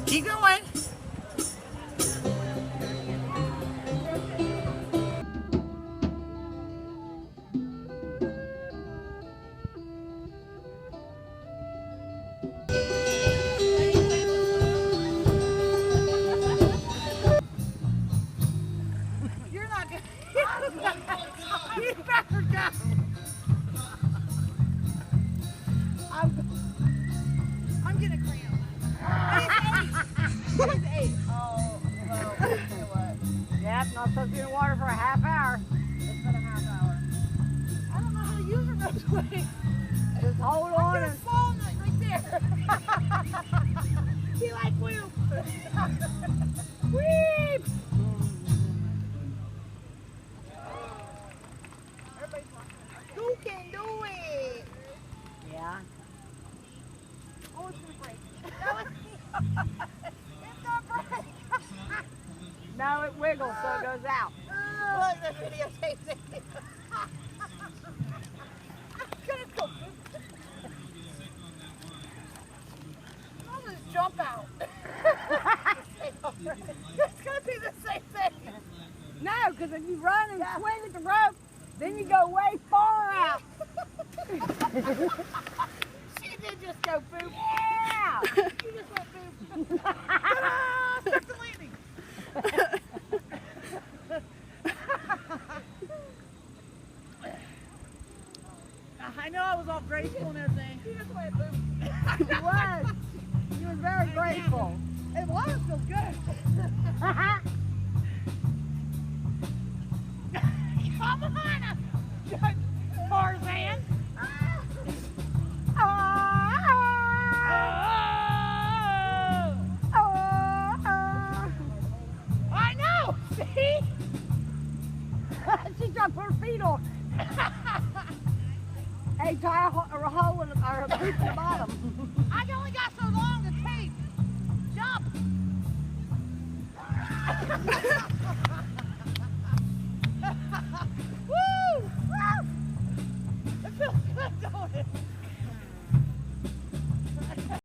Keep going. You're not gonna. You better go. I'm getting a cramp. He's 8. Oh, well, you know what? Yep, not supposed to be in the water for a half hour. It's been a half hour. I don't know how to use it this way. Just hold I'm on gonna and fall right there. He like wheels. Weep. Everybody's watching. Who can do it? yeah. Oh, it's gonna break. It's gonna break. No, it wiggles so it goes out. Look, the videotape it. I'm gonna go. I'll just jump out. It's gonna be the same thing. No, because if you run and swing at the rope, then you go way far out. She did just go boop. Yeah. You just went boop. Ta-da! Start the landing. I know I was all graceful and everything. She just went boop. He was. He was very grateful. It was so good. Come on, Tarzan. I know. See? She dropped her feet on. Hey, tie a hole in the, or a boot in the bottom. I only got so long to tape. Jump.